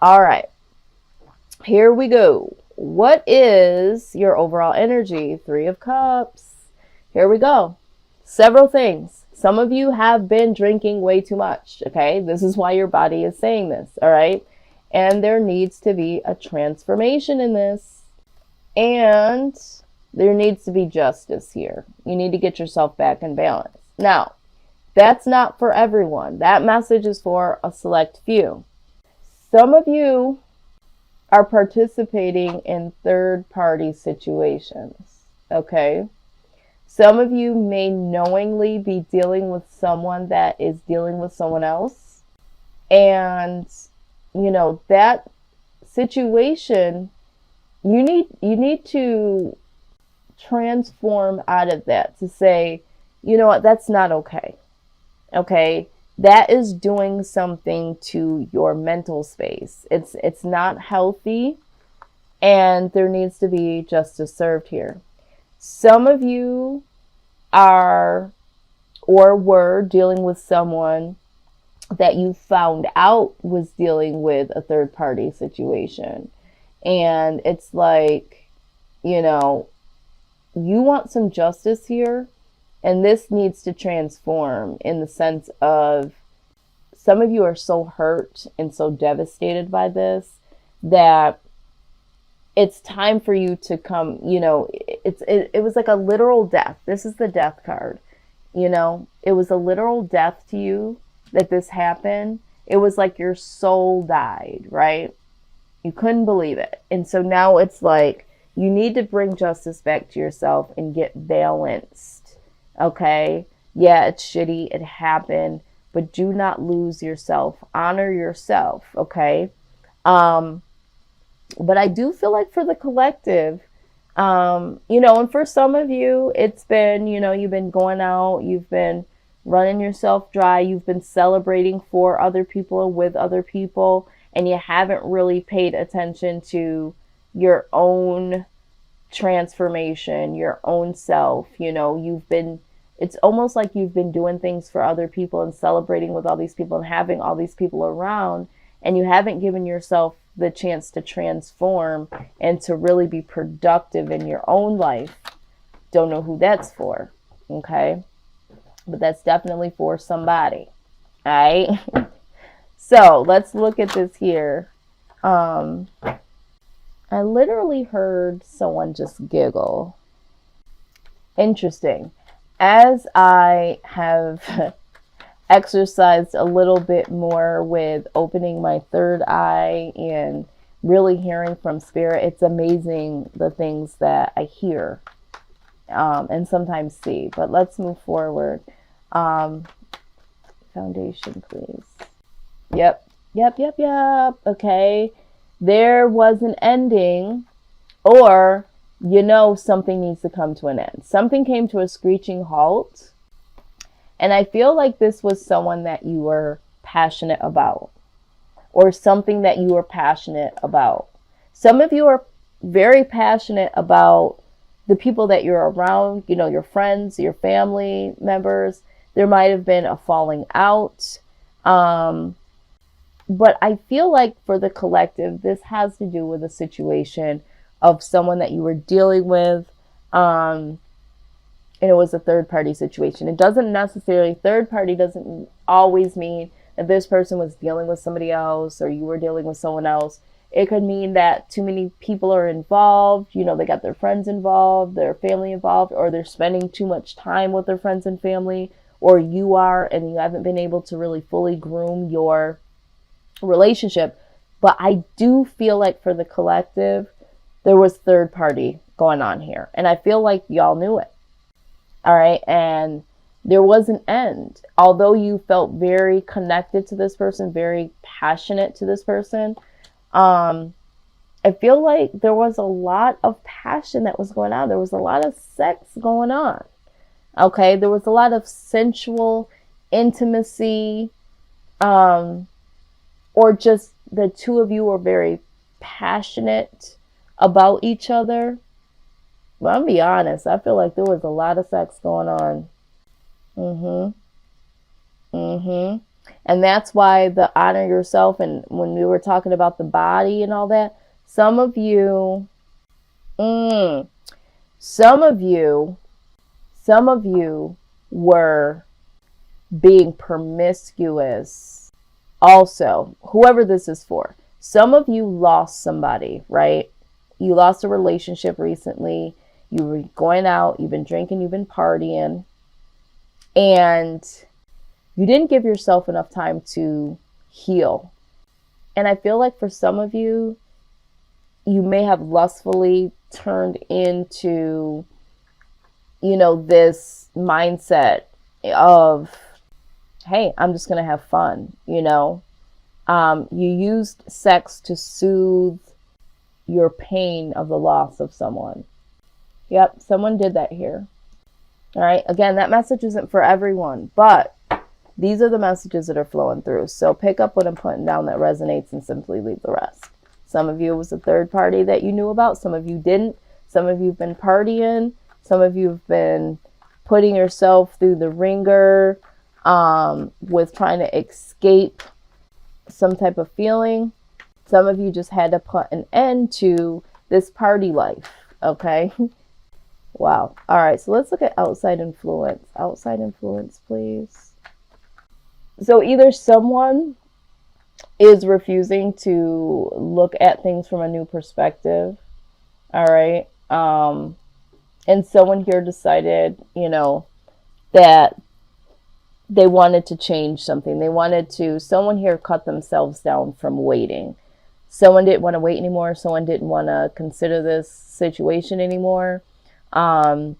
All right, here we go. What is your overall energy? Three of Cups. Here we go. Several things. Some of you have been drinking way too much, okay? This is why your body is saying this, all right? And there needs to be a transformation in this. And there needs to be justice here. You need to get yourself back in balance. Now, that's not for everyone. That message is for a select few. Some of you are participating in third-party situations, okay? Some of you may knowingly be dealing with someone that is dealing with someone else. And, that situation, you need to transform out of that to say, you know what, that's not okay. Okay? That is doing something to your mental space. It's not healthy, and there needs to be justice served here. Some of you are or were dealing with someone that you found out was dealing with a third party situation. And it's like, you want some justice here. And this needs to transform in the sense of some of you are so hurt and so devastated by this that it's time for you to come, it was like a literal death. This is the death card. It was a literal death to you that this happened. It was like your soul died, right? You couldn't believe it. And so now it's like you need to bring justice back to yourself and get balanced. Okay? Yeah, it's shitty. It happened. But do not lose yourself. Honor yourself. Okay? But I do feel like for the collective, and for some of you, it's been, you've been going out, you've been running yourself dry, you've been celebrating for other people and with other people, and you haven't really paid attention to your own transformation, your own self. It's almost like you've been doing things for other people and celebrating with all these people and having all these people around, and you haven't given yourself the chance to transform and to really be productive in your own life. Don't know who that's for, okay? But that's definitely for somebody, all right? So let's look at this here. I literally heard someone just giggle. Interesting. As I have exercised a little bit more with opening my third eye and really hearing from spirit, it's amazing the things that I hear and sometimes see. But let's move forward. Foundation, please. Yep. Okay. There was an ending, or something needs to come to an end. Something came to a screeching halt. And I feel like this was someone that you were passionate about, or something that you were passionate about. Some of you are very passionate about the people that you're around, your friends, your family members. There might have been a falling out. But I feel like for the collective, this has to do with a situation of someone that you were dealing with. And it was a third party situation. It doesn't necessarily, third party doesn't always mean that this person was dealing with somebody else or you were dealing with someone else. It could mean that too many people are involved. They got their friends involved, their family involved, or they're spending too much time with their friends and family, or you are, and you haven't been able to really fully groom your relationship. But I do feel like for the collective, there was third party going on here. And I feel like y'all knew it. All right. And there was an end. Although you felt very connected to this person, very passionate to this person, I feel like there was a lot of passion that was going on. There was a lot of sex going on. Okay. There was a lot of sensual intimacy, or just the two of you were very passionate about each other. But I'll be honest, I feel like there was a lot of sex going on. And that's why the honor yourself, and when we were talking about the body and all that, some of you, some of you were being promiscuous also, whoever this is for. Some of you lost somebody, right? You lost a relationship recently. You were going out, you've been drinking, you've been partying, and you didn't give yourself enough time to heal. And I feel like for some of you, you may have lustfully turned into, this mindset of, hey, I'm just going to have fun, You used sex to soothe your pain of the loss of someone. Yep, someone did that here. All right, again, that message isn't for everyone, but these are the messages that are flowing through. So pick up what I'm putting down that resonates and simply leave the rest. Some of you, it was a third party that you knew about. Some of you didn't. Some of you have been partying. Some of you have been putting yourself through the ringer with trying to escape some type of feeling. Some of you just had to put an end to this party life. Okay. Wow. All right. So let's look at outside influence. Outside influence, please. So either someone is refusing to look at things from a new perspective. All right. And someone here decided, that they wanted to change something. Someone here cut themselves down from waiting. Someone didn't want to wait anymore. Someone didn't want to consider this situation anymore. And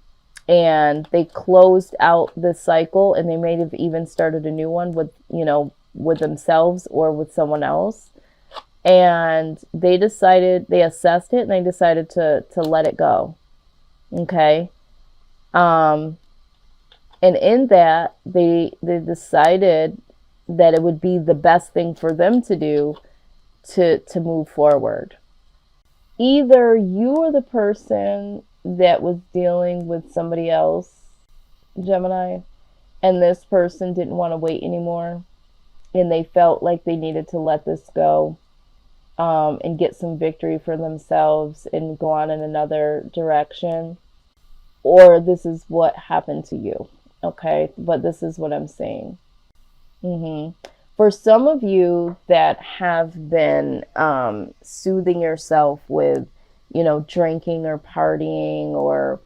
they closed out this cycle, and they may have even started a new one with themselves or with someone else. And they assessed it, and they decided to let it go. Okay. And in that, they decided that it would be the best thing for them to do to move forward. Either you are the person that was dealing with somebody else, Gemini, and this person didn't want to wait anymore, and they felt like they needed to let this go and get some victory for themselves and go on in another direction. Or this is what happened to you. Okay, but this is what I'm saying. For some of you that have been soothing yourself with, drinking or partying or,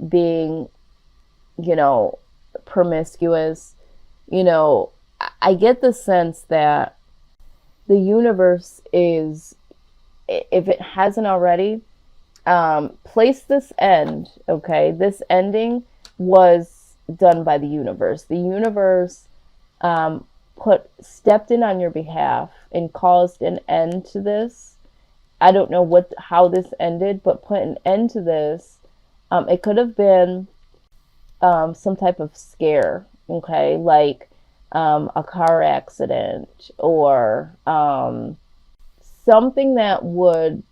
being, promiscuous, I get the sense that the universe is, if it hasn't already, place this end, okay? This ending was done by the universe. The universe stepped in on your behalf and caused an end to this. I don't know how this ended, but put an end to this. It could have been some type of scare, okay? Like a car accident or something that would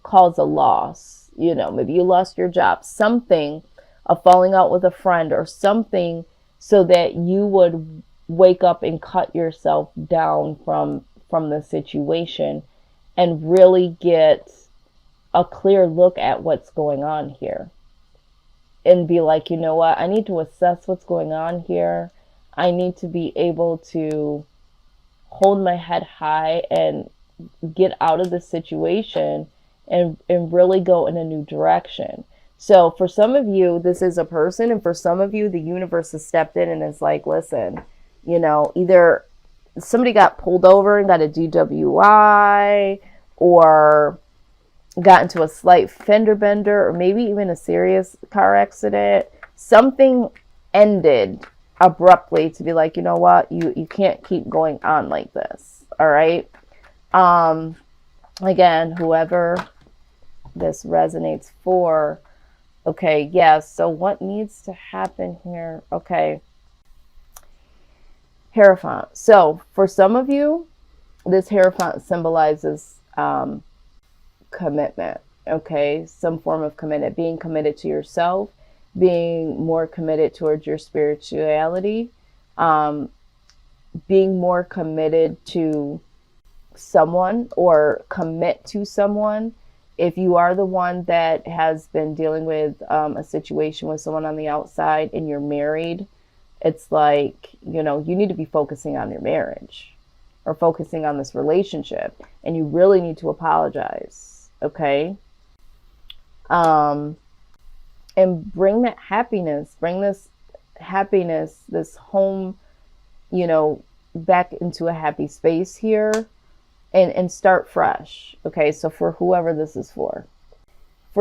cause a loss. Maybe you lost your job, something, a falling out with a friend or something, so that you would wake up and cut yourself down from the situation and really get a clear look at what's going on here and be like, you know what, I need to assess what's going on here. I need to be able to hold my head high and get out of this situation and really go in a new direction. So for some of you, this is a person, and for some of you, the universe has stepped in and is like, listen, either somebody got pulled over and got a DWI or got into a slight fender bender or maybe even a serious car accident. Something ended abruptly to be like, you know what, you can't keep going on like this. All right. Again, whoever this resonates for. Okay, yes. So what needs to happen here? Okay. Hierophant. So for some of you, this Hierophant symbolizes commitment. Okay, some form of commitment, being committed to yourself, being more committed towards your spirituality, being more committed to someone or commit to someone. If you are the one that has been dealing with a situation with someone on the outside and you're married, it's like, you know, you need to be focusing on your marriage or focusing on this relationship, and you really need to apologize, okay? Um, and bring that happiness, bring this happiness, this home, you know, back into a happy space here, and start fresh. Okay, so for whoever this is for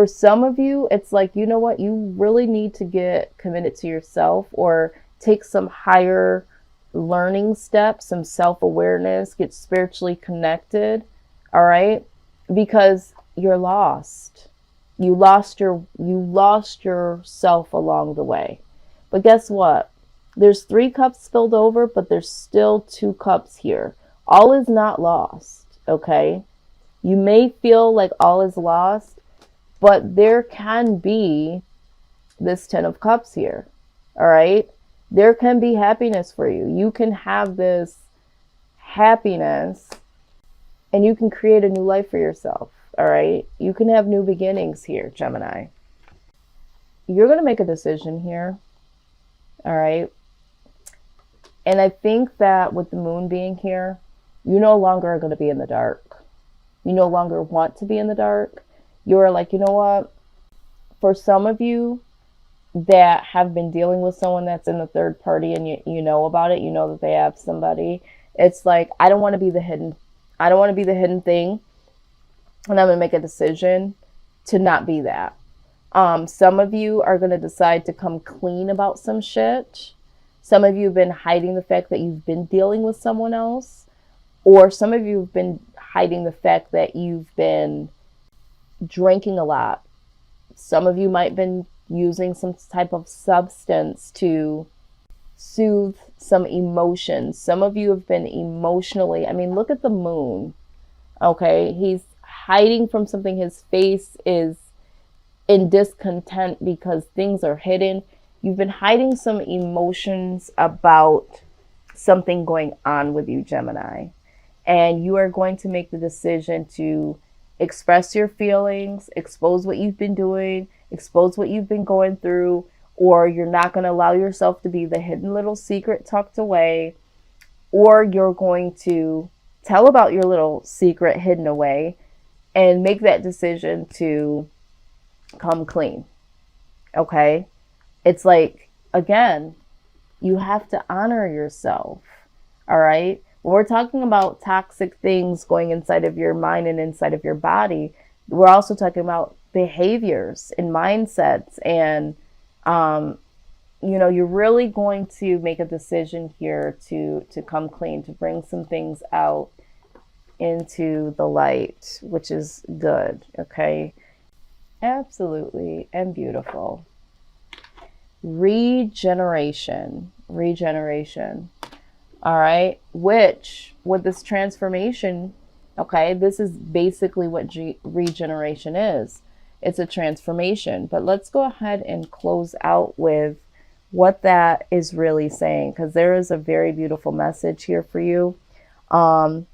some of you, it's like, you know what, you really need to get committed to yourself or take some higher learning steps, some self-awareness, get spiritually connected. All right, because you're lost. You lost yourself along the way. But guess what? There's 3 cups spilled over, but there's still 2 cups here. All is not lost, okay? You may feel like all is lost, but there can be this 10 of cups here, all right? There can be happiness for you. You can have this happiness and you can create a new life for yourself, all right? You can have new beginnings here, Gemini. You're going to make a decision here, all right? And I think that with the moon being here, you no longer are going to be in the dark. You no longer want to be in the dark. You're like, you know what? For some of you that have been dealing with someone that's in the third party and you know about it, you know that they have somebody. It's like, I don't want to be the hidden thing. And I'm going to make a decision to not be that. Some of you are going to decide to come clean about some shit. Some of you have been hiding the fact that you've been dealing with someone else. Or some of you have been hiding the fact that you've been drinking a lot. Some of you might have been using some type of substance to soothe some emotions. Some of you have been emotionally, I mean, look at the moon. Okay, he's hiding from something. His face is in discontent because things are hidden. You've been hiding some emotions about something going on with you, Gemini. And you are going to make the decision to express your feelings, expose what you've been doing, expose what you've been going through, or you're not going to allow yourself to be the hidden little secret tucked away, or you're going to tell about your little secret hidden away and make that decision to come clean. Okay? It's like, again, you have to honor yourself. All right? When we're talking about toxic things going inside of your mind and inside of your body, we're also talking about behaviors and mindsets. And, you know, you're really going to make a decision here to come clean, to bring some things out into the light, which is good. Okay. Absolutely. And beautiful. Regeneration. All right, which with this transformation, okay, this is basically what regeneration is. It's a transformation. But let's go ahead and close out with what that is really saying, because there is a very beautiful message here for you. I'm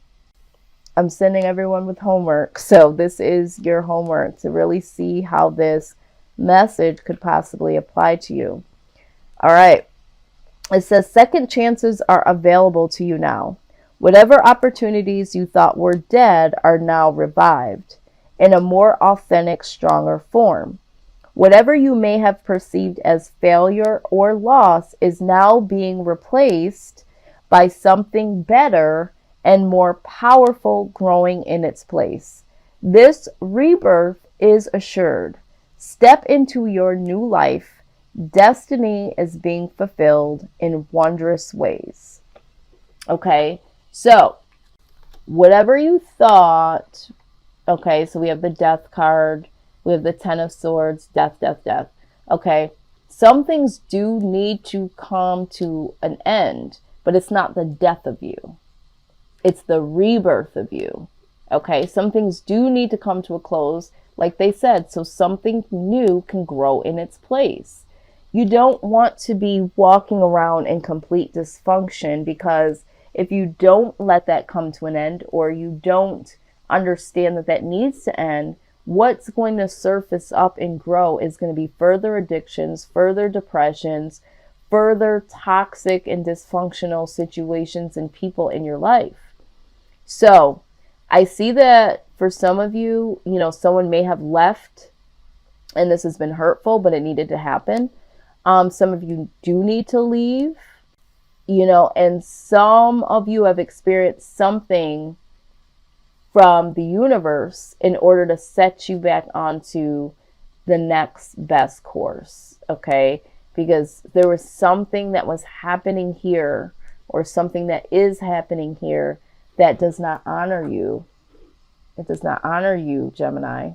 sending everyone with homework. So this is your homework to really see how this message could possibly apply to you. All right. It says second chances are available to you now. Whatever opportunities you thought were dead are now revived in a more authentic, stronger form. Whatever you may have perceived as failure or loss is now being replaced by something better and more powerful growing in its place. This rebirth is assured. Step into your new life. Destiny is being fulfilled in wondrous ways. Okay, so whatever you thought, okay, so we have the death card, we have the 10 of swords, death. Okay, some things do need to come to an end, but it's not the death of you. It's the rebirth of you. Okay, some things do need to come to a close, like they said, so something new can grow in its place. You don't want to be walking around in complete dysfunction, because if you don't let that come to an end, or you don't understand that that needs to end, what's going to surface up and grow is going to be further addictions, further depressions, further toxic and dysfunctional situations and people in your life. So I see that for some of you, someone may have left and this has been hurtful, but it needed to happen. Some of you do need to leave, and some of you have experienced something from the universe in order to set you back onto the next best course, okay? Because there was something that was happening here, or something that is happening here, that does not honor you. It does not honor you, Gemini.